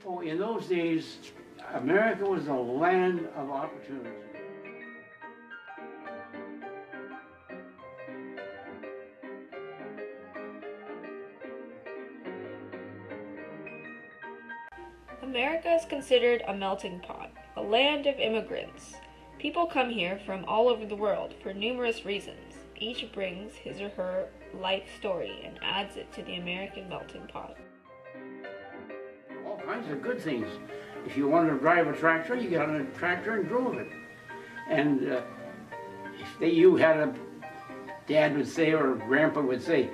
Oh, in those days, America was a land of opportunity. America is considered a melting pot, a land of immigrants. People come here from all over the world for numerous reasons. Each brings his or her life story and adds it to the American melting pot. All kinds of good things. If you wanted to drive a tractor, you got on a tractor and drove it. And you had a dad would say, or grandpa would say,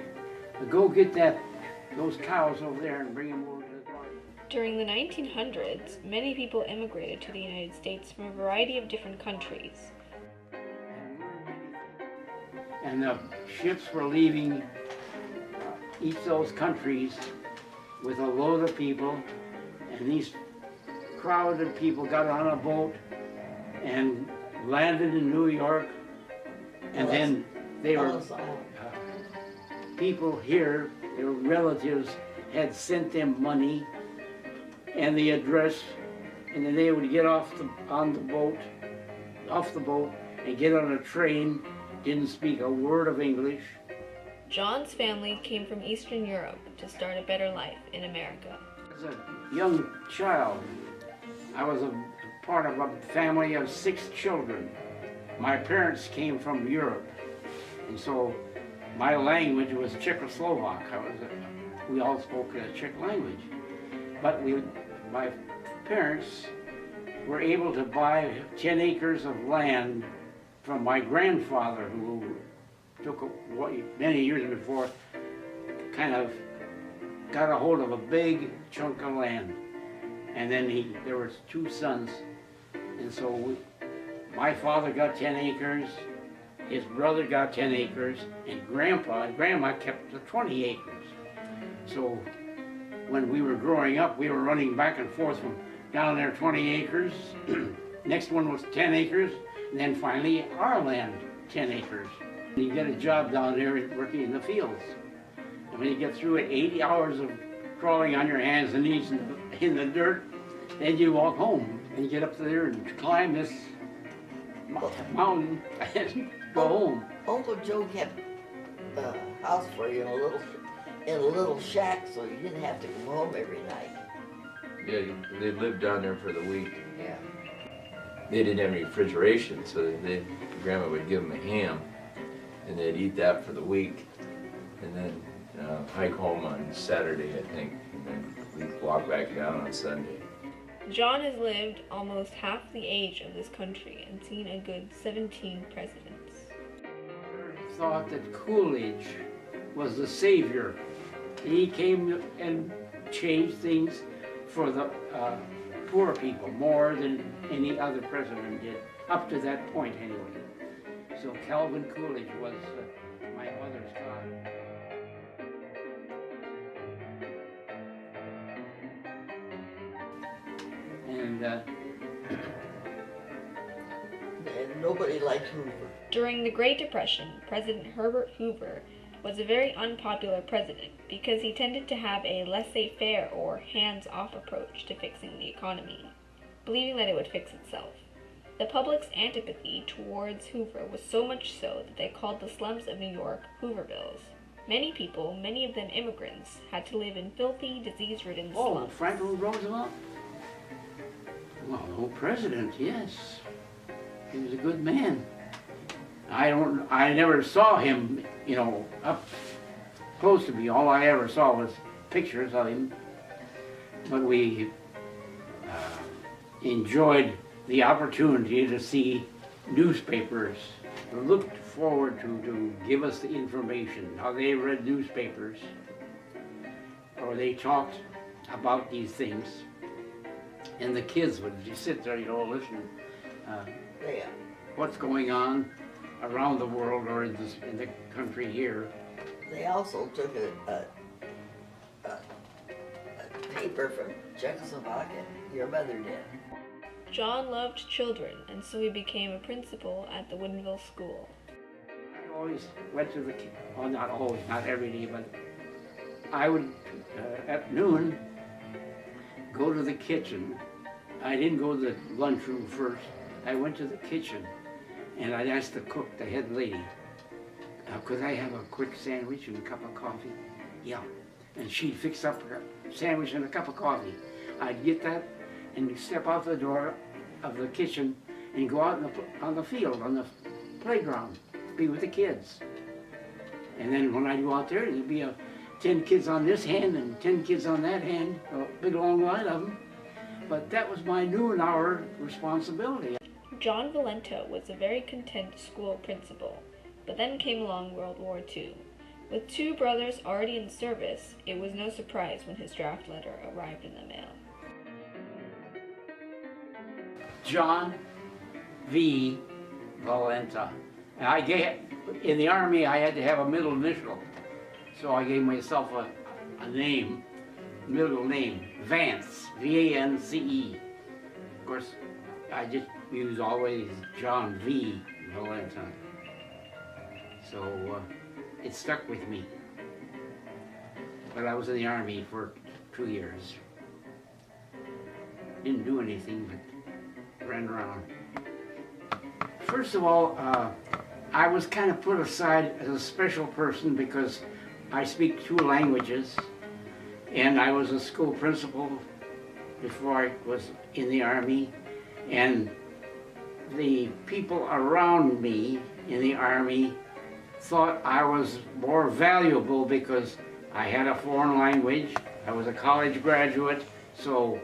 go get those cows over there and bring them over to the garden. During the 1900s, many people immigrated to the United States from a variety of different countries. And the ships were leaving each of those countries with a load of people, and these crowded people got on a boat and landed in New York, and then they were people here, their relatives had sent them money and the address, and then they would get off the boat and get on a train, didn't speak a word of English. John's family came from Eastern Europe to start a better life in America. As a young child, I was a part of a family of 6 children. My parents came from Europe, and so my language was Czechoslovak. We all spoke a Czech language. But my parents were able to buy 10 acres of land from my grandfather, who took many years before, kind of got a hold of a big chunk of land. And then there were 2 sons, and so my father got 10 acres, his brother got 10 acres, and Grandpa and Grandma kept the 20 acres. So when we were growing up, we were running back and forth from down there 20 acres, next one was 10 acres, and then finally our land, 10 acres. You get a job down there working in the fields. And when you get through it, 80 hours of crawling on your hands and knees in the dirt, then you walk home and you get up there and climb this mountain and go home. Uncle Joe kept a house for you in a little shack, so you didn't have to come home every night. Yeah, they lived down there for the week. Yeah. They didn't have any refrigeration, so Grandma would give them a ham, and they'd eat that for the week, and then hike home on Saturday, I think, and then we'd walk back down on Sunday. John has lived almost half the age of this country and seen a good 17 presidents. I thought that Coolidge was the savior. He came and changed things for the poor people more than any other president did, up to that point anyway. So Calvin Coolidge was my mother's god. And nobody liked Hoover. During the Great Depression, President Herbert Hoover was a very unpopular president because he tended to have a laissez-faire or hands-off approach to fixing the economy, believing that it would fix itself. The public's antipathy towards Hoover was so much so that they called the slums of New York Hoovervilles. Many people, many of them immigrants, had to live in filthy, disease-ridden slums. Oh, Franklin Roosevelt? Well, no president, yes. He was a good man. I never saw him, up close to me. All I ever saw was pictures of him. But we enjoyed the opportunity to see newspapers. We looked forward to give us the information, how they read newspapers, or they talked about these things. And the kids would just sit there, listen. What's going on around the world or in the country here. They also took a paper from Czechoslovakia. Your mother did. John loved children, and so he became a principal at the Woodinville School. I always went to not always, not every day, but I would, at noon, go to the kitchen. I didn't go to the lunchroom first. I went to the kitchen, and I'd ask the cook, the head lady, could I have a quick sandwich and a cup of coffee? Yeah. And she'd fix up a sandwich and a cup of coffee. I'd get that and step out the door of the kitchen and go out on the field, on the playground, be with the kids. And then when I'd go out there, there'd be 10 kids on this hand and 10 kids on that hand, a big long line of them. But that was my noon hour responsibility. John Valenta was a very content school principal, but then came along World War II. With 2 brothers already in service, it was no surprise when his draft letter arrived in the mail. John V. Valenta. And in the Army, I had to have a middle initial. So I gave myself a name, middle name, Vance, V-A-N-C-E. Of course, I just use always John V. Valenta. So it stuck with me. But I was in the Army for 2 years. Didn't do anything but ran around. First of all, I was kind of put aside as a special person because I speak 2 languages, and I was a school principal before I was in the Army, and the people around me in the Army thought I was more valuable because I had a foreign language, I was a college graduate, so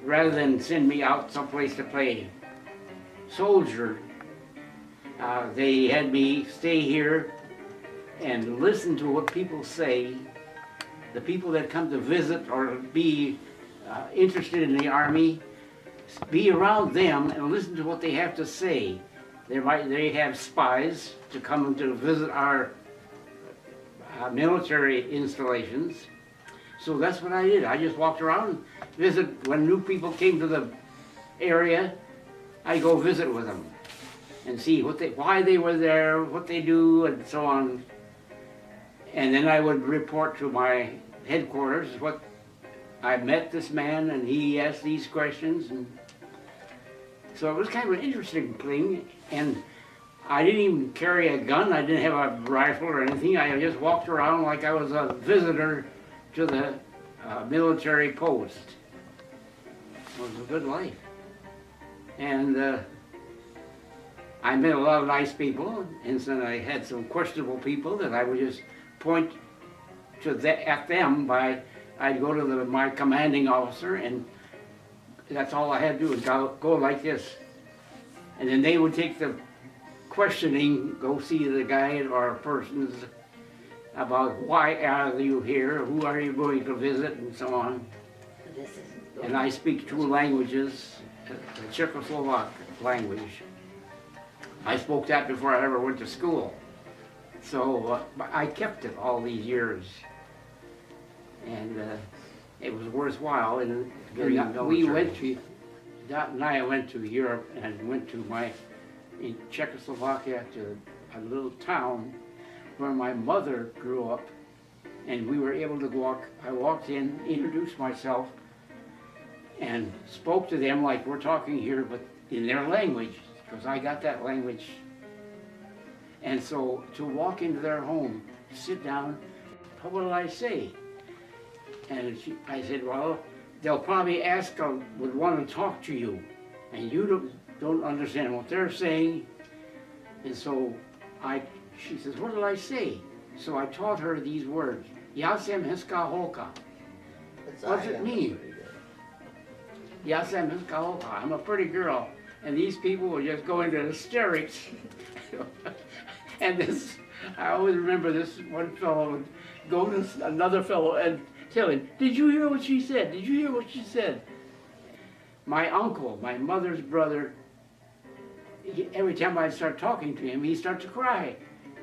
rather than send me out someplace to play soldier, they had me stay here and listen to what people say, the people that come to visit or be interested in the Army, be around them and listen to what they have to say. They have spies to come to visit our military installations. So that's what I did. I just walked around and visit. When new people came to the area, I'd go visit with them and see why they were there, what they do, and so on. And then I would report to my headquarters what I met this man and he asked these questions. And so it was kind of an interesting thing. And I didn't even carry a gun. I didn't have a rifle or anything. I just walked around like I was a visitor to the military post. It was a good life. And I met a lot of nice people, and then I had some questionable people that I would just point at them by, I'd go to my commanding officer, and that's all I had to do was go like this. And then they would take the questioning, go see the guy or persons about why are you here, who are you going to visit, and so on. And I speak 2 languages, the Czechoslovak language. I spoke that before I ever went to school. So I kept it all these years. And it was worthwhile. And we went to, Dot and I went to Europe and went to in Czechoslovakia to a little town where my mother grew up. And we were able to I walked in, introduced myself, and spoke to them like we're talking here, but in their language, because I got that language. And so to walk into their home, sit down, what will I say? And I said, well, they'll probably would want to talk to you, and you don't understand what they're saying. And so she says, what did I say? So I taught her these words, Yasem Heska Holka. What's it mean? Yasem Heska Holka, I'm a pretty girl. And these people would just go into hysterics. And I always remember this one fellow would go to another fellow and tell him, did you hear what she said? Did you hear what she said? My uncle, my mother's brother, every time I'd start talking to him, he'd start to cry.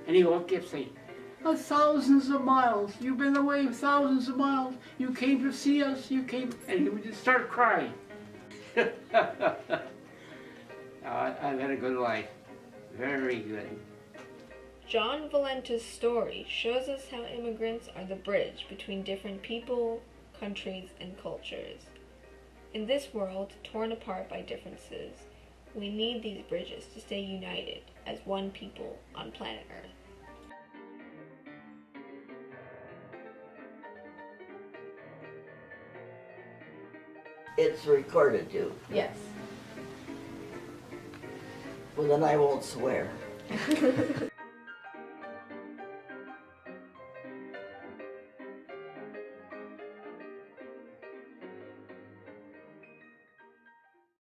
And he would keep saying, thousands of miles, you've been away thousands of miles, you came to see us, you came, and he would just start crying. I've had a good life, very good. John Valenta's story shows us how immigrants are the bridge between different people, countries, and cultures. In this world, torn apart by differences, we need these bridges to stay united as one people on planet Earth. It's recorded too. Yes. Well, then I won't swear.